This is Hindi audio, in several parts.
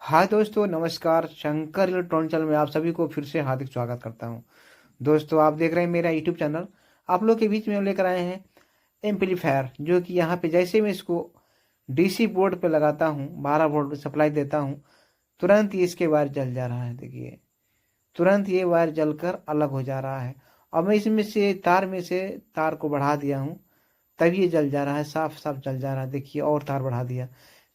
हाय दोस्तों, नमस्कार। शंकर इलेक्ट्रॉनिक चैनल में आप सभी को फिर से हार्दिक स्वागत करता हूं। दोस्तों, आप देख रहे हैं मेरा यूट्यूब चैनल। आप लोग के बीच में हम लेकर आए हैं एम्पलीफायर, जो कि यहाँ पे जैसे मैं इसको डीसी बोर्ड पे लगाता हूँ, 12 वोल्ट सप्लाई देता हूँ, तुरंत ही इसके वायर जल जा रहा है। देखिए, तुरंत ये वायर जलकर अलग हो जा रहा है। और मैं इसमें से तार को बढ़ा दिया हूँ, तभी ये जल जा रहा है, साफ साफ जल जा रहा है। देखिए, और तार बढ़ा दिया,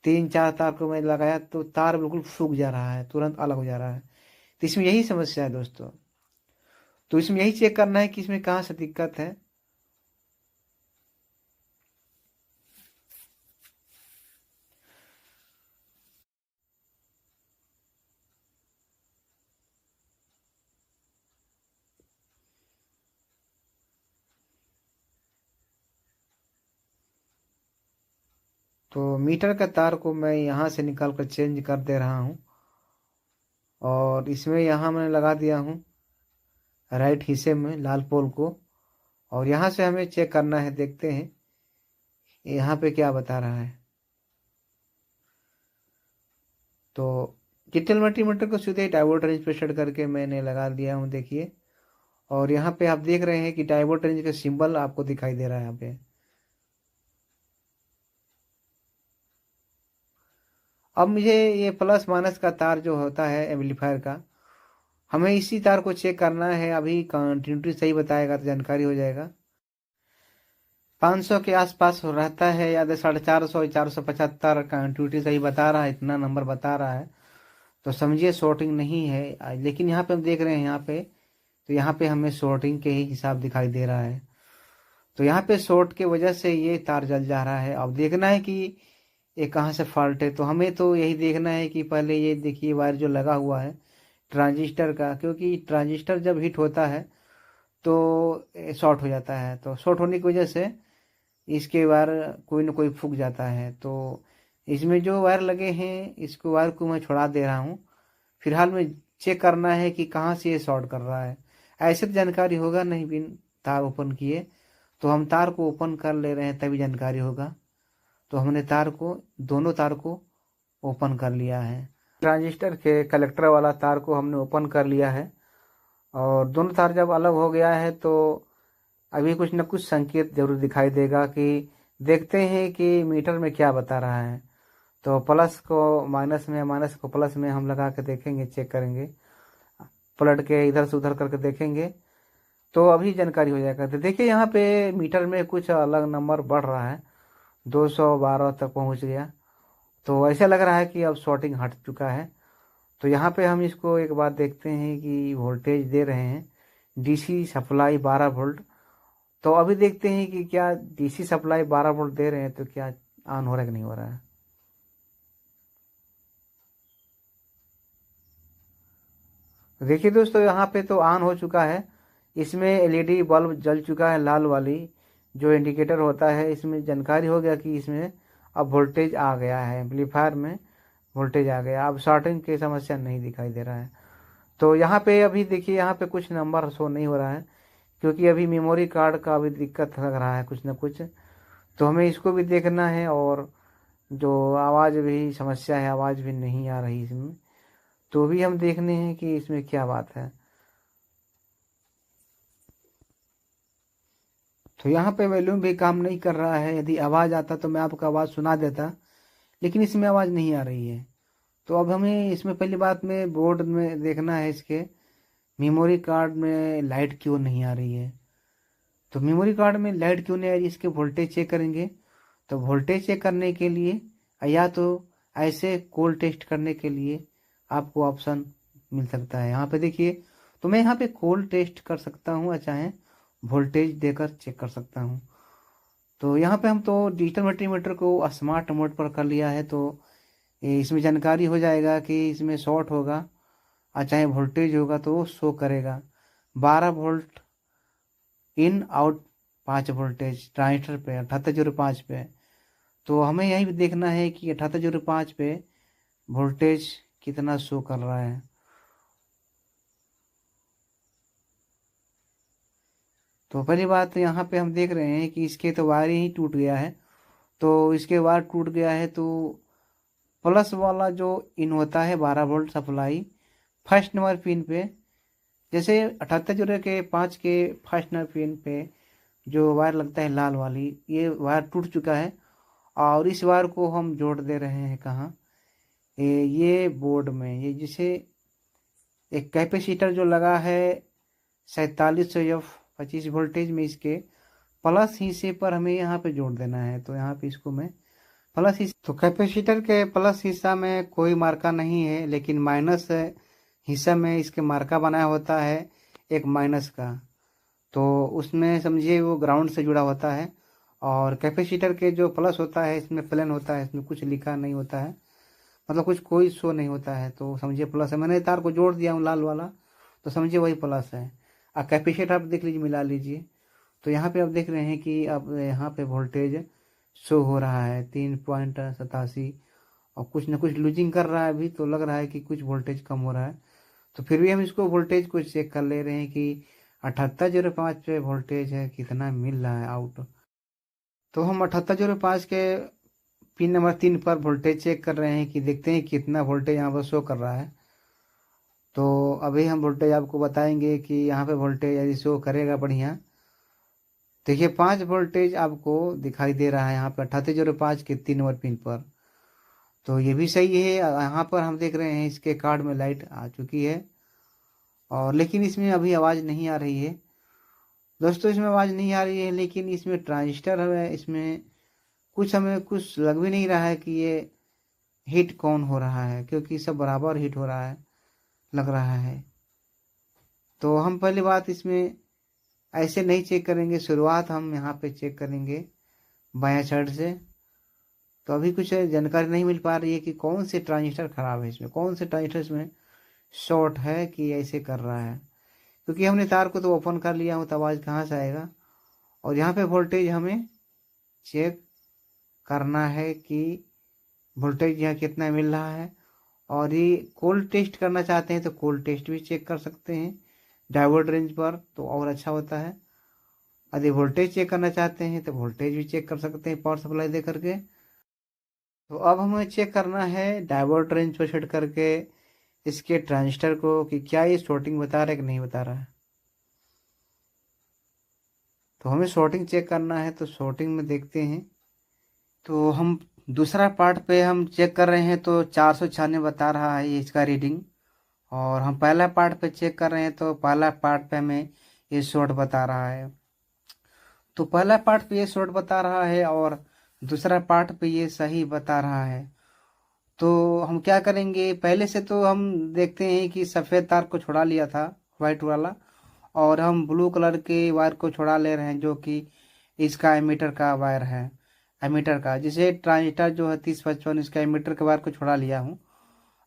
3-4 तार को मैं लगाया तो तार बिल्कुल सूख जा रहा है, तुरंत अलग हो जा रहा है। तो इसमें यही समस्या है दोस्तों। तो इसमें यही चेक करना है कि इसमें कहाँ से दिक्कत है। तो मीटर का तार को मैं यहाँ से निकाल कर चेंज कर दे रहा हूँ, और इसमें यहाँ मैंने लगा दिया हूँ राइट हिस्से में लाल पोल को। और यहाँ से हमें चेक करना है, देखते हैं यहाँ पे क्या बता रहा है। तो डिजिटल मल्टीमीटर को सीधे डायोड रेंज पे सेट करके मैंने लगा दिया हूँ, देखिए। और यहाँ पे आप देख रहे हैं कि डायोड रेंज का सिंबल आपको दिखाई दे रहा है यहाँ पे। अब मुझे ये प्लस माइनस का तार जो होता है एम्पलीफायर का, हमें इसी तार को चेक करना है। अभी कंटिन्यूटी सही बताएगा तो जानकारी हो जाएगा। 500 के आसपास हो रहता है, या 450, 475 कंटिन्यूटी सही बता रहा है, इतना नंबर बता रहा है। तो समझिए शॉर्टिंग नहीं है। लेकिन यहाँ पे हम देख रहे हैं, यहाँ पे तो यहाँ पे हमें शॉर्टिंग के ही हिसाब दिखाई दे रहा है। तो यहाँ पे शॉर्ट के वजह से ये तार जल जा रहा है। अब देखना है कि ये कहाँ से फॉल्ट है। तो हमें तो यही देखना है कि पहले ये देखिए वायर जो लगा हुआ है ट्रांजिस्टर का, क्योंकि ट्रांजिस्टर जब हीट होता है तो शॉर्ट हो जाता है। तो शॉर्ट होने की वजह से इसके वायर कोई ना कोई फूक जाता है। तो इसमें जो वायर लगे हैं, इसको वायर को मैं छुड़ा दे रहा हूँ। फिलहाल में चेक करना है कि कहाँ से ये शॉर्ट कर रहा है। ऐसे तो जानकारी होगा नहीं बिन तार ओपन किए। तो हम तार को ओपन कर ले रहे हैं, तभी जानकारी होगा। तो हमने दोनों तार को ओपन कर लिया है। ट्रांजिस्टर के कलेक्टर वाला तार को हमने ओपन कर लिया है। और दोनों तार जब अलग हो गया है तो अभी कुछ न कुछ संकेत जरूर दिखाई देगा। कि देखते हैं कि मीटर में क्या बता रहा है। तो प्लस को माइनस में, माइनस को प्लस में हम लगा के देखेंगे, चेक करेंगे, पलट के इधर से उधर करके देखेंगे, तो अभी जानकारी हो जाएगा। तो देखिए, यहाँ पे मीटर में कुछ अलग नंबर बढ़ रहा है, 212 तक पहुँच गया। तो ऐसा लग रहा है कि अब शॉर्टिंग हट चुका है। तो यहाँ पे हम इसको एक बार देखते हैं कि वोल्टेज दे रहे हैं, डीसी सप्लाई 12 वोल्ट। तो अभी देखते हैं कि क्या डीसी सप्लाई 12 वोल्ट दे रहे हैं तो क्या ऑन हो रहा है कि नहीं हो रहा है। देखिए दोस्तों, यहाँ पे तो ऑन हो चुका है। इसमें एलईडी बल्ब जल चुका है, लाल वाली जो इंडिकेटर होता है। इसमें जानकारी हो गया कि इसमें अब वोल्टेज आ गया है, एम्पलीफायर में वोल्टेज आ गया। अब शॉर्टिंग की समस्या नहीं दिखाई दे रहा है। तो यहाँ पे अभी देखिए, यहाँ पे कुछ नंबर शो नहीं हो रहा है, क्योंकि अभी मेमोरी कार्ड का अभी दिक्कत लग रहा है कुछ ना कुछ। तो हमें इसको भी देखना है। और जो आवाज़ भी समस्या है, आवाज़ भी नहीं आ रही इसमें, तो भी हम देखने हैं कि इसमें क्या बात है। तो यहाँ पे वॉल्यूम भी काम नहीं कर रहा है। यदि आवाज़ आता तो मैं आपको आवाज़ सुना देता, लेकिन इसमें आवाज़ नहीं आ रही है। तो अब हमें इसमें पहली बात में बोर्ड में देखना है, इसके मेमोरी कार्ड में लाइट क्यों नहीं आ रही है। तो मेमोरी कार्ड में लाइट क्यों नहीं आ रही, इसके वोल्टेज चेक करेंगे। तो वोल्टेज चेक करने के लिए, या तो ऐसे कोल्ड टेस्ट करने के लिए आपको ऑप्शन मिल सकता है। यहाँ पे देखिए, तो मैं यहाँ पे कोल्ड टेस्ट कर सकता हूँ, या चाहे वोल्टेज देकर चेक कर सकता हूँ। तो यहाँ पे हम तो डिजिटल मल्टीमीटर को स्मार्ट मोड पर कर लिया है। तो इसमें जानकारी हो जाएगा कि इसमें शॉर्ट होगा, और चाहे वोल्टेज होगा तो वो शो करेगा 12 volt in out, 5 voltage transistor पे 7805 पे। तो हमें यही भी देखना है कि 7805 पे वोल्टेज कितना शो कर रहा है। तो पहली बात यहाँ पे हम देख रहे हैं कि इसके तो वायर ही टूट गया है। तो इसके वायर टूट गया है तो प्लस वाला जो इन होता है 12 volt supply first number pin पे, जैसे 7805 के फर्स्ट नंबर पिन पे जो वायर लगता है लाल वाली, ये वायर टूट चुका है और इस वायर को हम जोड़ दे रहे हैं कहाँ, ये बोर्ड में। ये जिसे एक कैपेसिटर जो लगा है 4700 F 25 वोल्टेज में, इसके प्लस हिस्से पर हमें यहाँ पे जोड़ देना है। तो यहाँ पे इसको मैं प्लस हिस्सा, तो कैपेसिटर के प्लस हिस्सा में कोई मार्का नहीं है, लेकिन माइनस हिस्सा में इसके मार्का बनाया होता है एक माइनस का। तो उसमें समझिए वो ग्राउंड से जुड़ा होता है, और कैपेसिटर के जो प्लस होता है इसमें प्लेन होता है, इसमें कुछ लिखा नहीं होता है, मतलब कुछ कोई शो नहीं होता है। तो समझिए प्लस है, मैंने तार को जोड़ दिया हूँ लाल वाला, तो समझिए वही प्लस है। अब कैपेसिटर आप देख लीजिए, मिला लीजिए, तो यहाँ पे आप देख रहे हैं कि अब यहाँ पे वोल्टेज शो हो रहा है 3.87, और कुछ ना कुछ लूजिंग कर रहा है अभी, तो लग रहा है कि कुछ वोल्टेज कम हो रहा है। तो फिर भी हम इसको वोल्टेज को चेक कर ले रहे हैं कि 7805 पे वोल्टेज है, कितना मिल रहा है आउट। तो हम 7805 के पिन नंबर 3 पर वोल्टेज चेक कर रहे हैं कि देखते हैं कितना वोल्टेज यहाँ पर शो कर रहा है। तो अभी हम वोल्टेज आपको बताएंगे कि यहाँ पे वोल्टेज यदि शो करेगा बढ़िया। देखिए 5 वोल्टेज आपको दिखाई दे रहा है यहाँ पर 7805 के 3 नंबर पिन पर, तो ये भी सही है। यहाँ पर हम देख रहे हैं इसके कार्ड में लाइट आ चुकी है, और लेकिन इसमें अभी आवाज़ नहीं आ रही है दोस्तों, इसमें आवाज़ नहीं आ रही है। लेकिन इसमें ट्रांजिस्टर है, इसमें कुछ हमें कुछ लग भी नहीं रहा है कि ये हीट कौन हो रहा है, क्योंकि सब बराबर हीट हो रहा है लग रहा है। तो हम पहली बात इसमें ऐसे नहीं चेक करेंगे, शुरुआत हम यहाँ पे चेक करेंगे बायां साइड से। तो अभी कुछ जानकारी नहीं मिल पा रही है कि कौन से ट्रांजिस्टर खराब है, इसमें कौन से ट्रांजिस्टर इसमें शॉर्ट है कि ऐसे कर रहा है, क्योंकि हमने तार को तो ओपन कर लिया हूँ, तो आवाज़ कहाँ से आएगा। और यहाँ पे वोल्टेज हमें चेक करना है कि वोल्टेज यहाँ कितना मिल रहा है। और ये कोल्ड टेस्ट करना चाहते हैं तो कोल्ड टेस्ट भी चेक कर सकते हैं डायोड रेंज पर, तो और अच्छा होता है। यदि वोल्टेज चेक करना चाहते हैं तो वोल्टेज भी चेक कर सकते हैं पावर सप्लाई दे करके। तो अब हमें चेक करना है डायोड रेंज पर सेट करके इसके ट्रांजिस्टर को कि क्या ये शॉर्टिंग बता रहा है कि नहीं बता रहा है। तो हमें शॉर्टिंग चेक करना है, तो शॉर्टिंग में देखते हैं। तो हम दूसरा पार्ट पे हम चेक कर रहे हैं, तो 496 बता रहा है ये इसका रीडिंग। और हम पहला पार्ट पे चेक कर रहे हैं, तो पहला पार्ट पे हमें ये शॉर्ट बता रहा है। तो पहला पार्ट पे ये शॉर्ट बता रहा है और दूसरा पार्ट पे ये सही बता रहा है। तो हम क्या करेंगे, पहले से तो हम देखते हैं कि सफ़ेद तार को छुड़ा लिया था वाइट वाला, और हम ब्लू कलर के वायर को छुड़ा ले रहे हैं, जो कि इसका एमीटर का वायर है, एमीटर का, जिसे ट्रांजिस्टर जो है 3055, इसका एमीटर के वायर को छुड़ा लिया हूँ।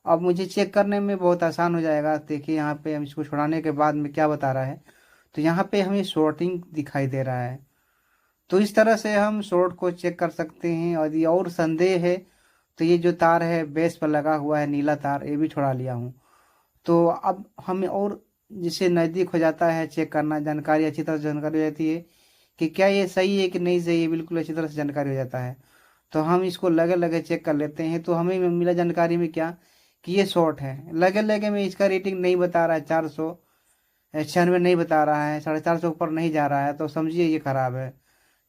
अब मुझे चेक करने में बहुत आसान हो जाएगा। देखिए यहाँ पे हम इसको छुड़ाने के बाद में क्या बता रहा है, तो यहाँ पे हमें शॉर्टिंग दिखाई दे रहा है। तो इस तरह से हम शॉर्ट को चेक कर सकते हैं। और यदि और संदेह है तो ये जो तार है बेस पर लगा हुआ है नीला तार, ये भी छुड़ा लिया हूँ। तो अब हमें और जिससे नज़दीक हो जाता है चेक करना, जानकारी अच्छी तरह से जानकारी हो जाती है कि क्या ये सही है कि नहीं सही है, बिल्कुल अच्छी तरह से जानकारी हो जाता है। तो हम इसको लगे लगे चेक कर लेते हैं। तो हमें मिला जानकारी में क्या कि ये शॉर्ट है। लगे लगे में इसका रेटिंग नहीं बता रहा है, 496 नहीं बता रहा है, 450 ऊपर नहीं जा रहा है, तो समझिए ये खराब है।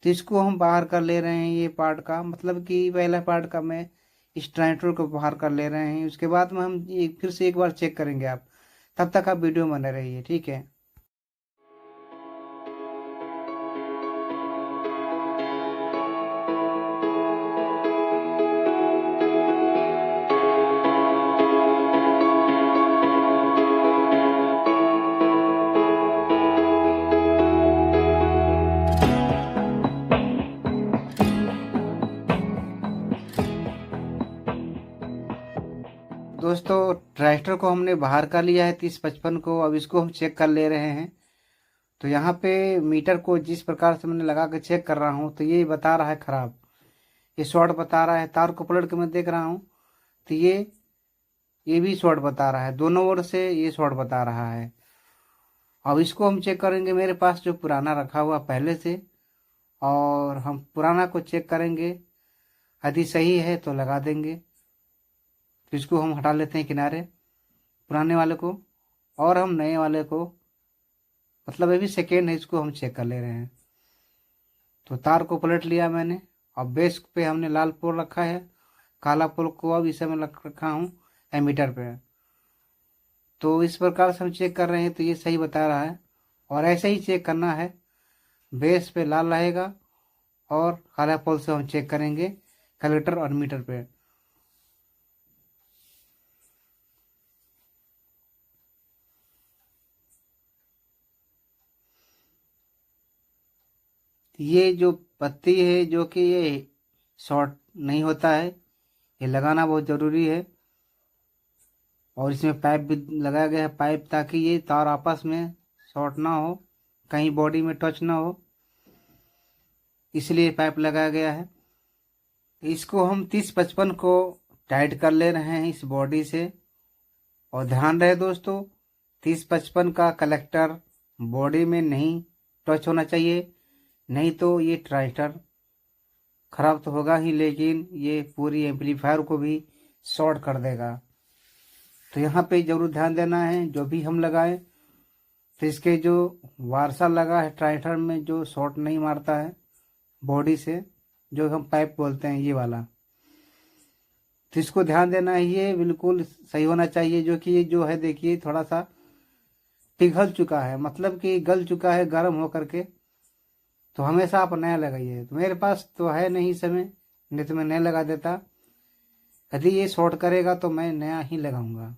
तो इसको हम बाहर कर ले रहे हैं, ये पार्ट का मतलब कि पहला पार्ट का मैं इस ट्रांजिस्टर को बाहर कर ले रहे हैं। उसके बाद में हम ये फिर से एक बार चेक करेंगे। आप तब तक आप वीडियो बने रहिए, ठीक है। दोस्तों ट्रांजिस्टर को हमने बाहर कर लिया है 3055 को। अब इसको हम चेक कर ले रहे हैं। तो यहाँ पे मीटर को जिस प्रकार से मैंने लगा के चेक कर रहा हूँ, तो ये बता रहा है खराब, ये शॉर्ट बता रहा है। तार को पलट के मैं देख रहा हूँ, तो ये भी शॉर्ट बता रहा है, दोनों ओर से ये शॉर्ट बता रहा है। अब इसको हम चेक करेंगे मेरे पास जो पुराना रखा हुआ पहले से, और हम पुराना को चेक करेंगे। यदि सही है तो लगा देंगे, तो इसको हम हटा लेते हैं किनारे पुराने वाले को, और हम नए वाले को, मतलब अभी सेकेंड है, इसको हम चेक कर ले रहे हैं। तो तार को पलट लिया मैंने। अब बेस पे हमने लाल पोल रखा है, काला पोल को अब इसे मैं रखा हूँ एमीटर पे। तो इस प्रकार से हम चेक कर रहे हैं, तो ये सही बता रहा है। और ऐसे ही चेक करना है, बेस पे लाल रहेगा और काला पोल से हम चेक करेंगे कलेक्टर और मीटर पे। ये जो पत्ती है जो कि ये शॉर्ट नहीं होता है, ये लगाना बहुत ज़रूरी है। और इसमें पाइप भी लगाया गया है, पाइप, ताकि ये तार आपस में शॉर्ट ना हो, कहीं बॉडी में टच ना हो, इसलिए पाइप लगाया गया है। इसको हम 30-55 को टाइट कर ले रहे हैं इस बॉडी से। और ध्यान रहे दोस्तों, 30-55 का कलेक्टर बॉडी में नहीं टच होना चाहिए, नहीं तो ये ट्रांजिस्टर खराब तो होगा ही, लेकिन ये पूरी एम्पलीफायर को भी शॉर्ट कर देगा। तो यहाँ पे जरूर ध्यान देना है, जो भी हम लगाएं तो इसके जो वारसा लगा है ट्रांजिस्टर में, जो शॉर्ट नहीं मारता है बॉडी से, जो हम पाइप बोलते हैं ये वाला, तो इसको ध्यान देना है। ये बिल्कुल सही होना चाहिए। जो कि ये जो है देखिए थोड़ा सा पिघल चुका है, मतलब कि गल चुका है गर्म होकर के। तो हमेशा आप नया लगाइए। तो मेरे पास तो है नहीं समय, नहीं तो मैं नया लगा देता। यदि ये शॉर्ट करेगा तो मैं नया ही लगाऊंगा।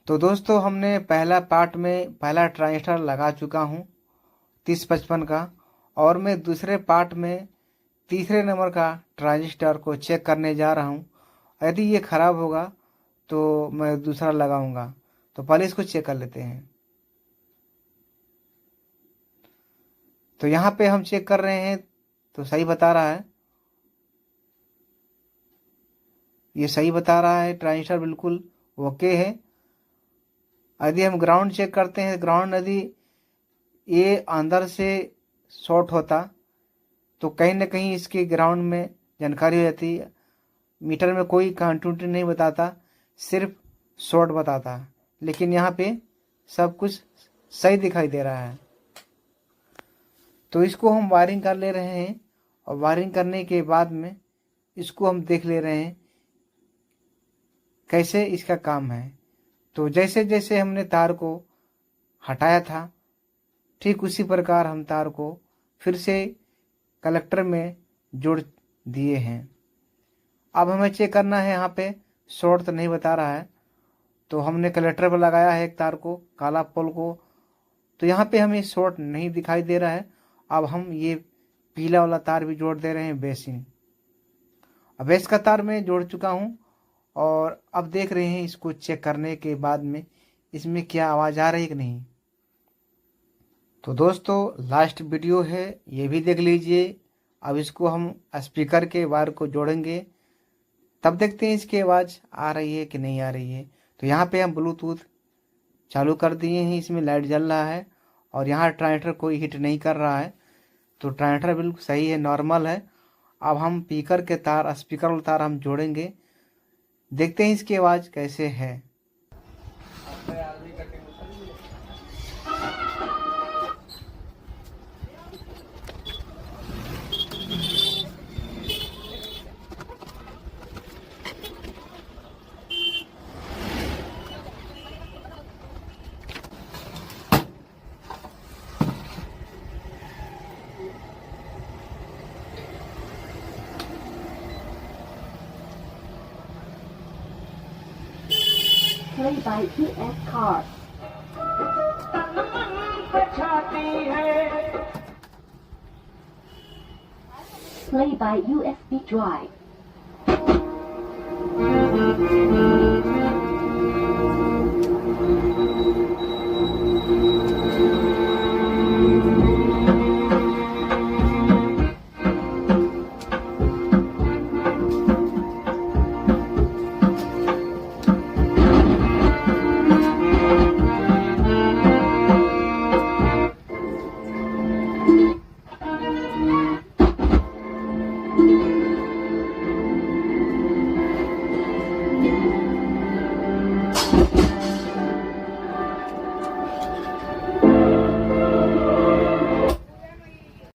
तो दोस्तों हमने पहला पार्ट में पहला ट्रांजिस्टर लगा चुका हूँ 3055 का, और मैं दूसरे पार्ट में तीसरे नंबर का ट्रांजिस्टर को चेक करने जा रहा हूँ। यदि ये ख़राब होगा तो मैं दूसरा लगाऊंगा। तो पहले इसको चेक कर लेते हैं। तो यहाँ पे हम चेक कर रहे हैं तो सही बता रहा है, ये सही बता रहा है, ट्रांजिस्टर बिल्कुल ओके है। यदि हम ग्राउंड चेक करते हैं, ग्राउंड यदि ये अंदर से शॉर्ट होता तो कहीं ना कहीं इसके ग्राउंड में जानकारी हो जाती। मीटर में कोई कंटिन्यूटी नहीं बताता, सिर्फ शॉर्ट बताता, लेकिन यहाँ पे सब कुछ सही दिखाई दे रहा है। तो इसको हम वायरिंग कर ले रहे हैं, और वायरिंग करने के बाद में इसको हम देख ले रहे हैं कैसे इसका काम है। तो जैसे जैसे हमने तार को हटाया था, ठीक उसी प्रकार हम तार को फिर से कलेक्टर में जोड़ दिए हैं। अब हमें चेक करना है यहाँ पे शॉर्ट तो नहीं बता रहा है, तो हमने कलेक्टर पर लगाया है एक तार को, काला पोल को, तो यहाँ पे हमें शॉर्ट नहीं दिखाई दे रहा है। अब हम ये पीला वाला तार भी जोड़ दे रहे हैं बेसिन। अब बेस का तार मैं जोड़ चुका हूँ, और अब देख रहे हैं इसको चेक करने के बाद में इसमें क्या आवाज़ आ रही है कि नहीं। तो दोस्तों लास्ट वीडियो है, ये भी देख लीजिए। अब इसको हम स्पीकर के वायर को जोड़ेंगे, तब देखते हैं इसकी आवाज़ आ रही है कि नहीं आ रही है। तो यहाँ पे हम ब्लूटूथ चालू कर दिए हैं, इसमें लाइट जल रहा है, और यहाँ ट्रांजिस्टर कोई हिट नहीं कर रहा है। तो ट्रांजिस्टर बिल्कुल सही है, नॉर्मल है। अब हम स्पीकर के तार, स्पीकर वाला तार हम जोड़ेंगे, देखते हैं इसकी आवाज़ कैसे है। Play by ES Car. Play by USB drive.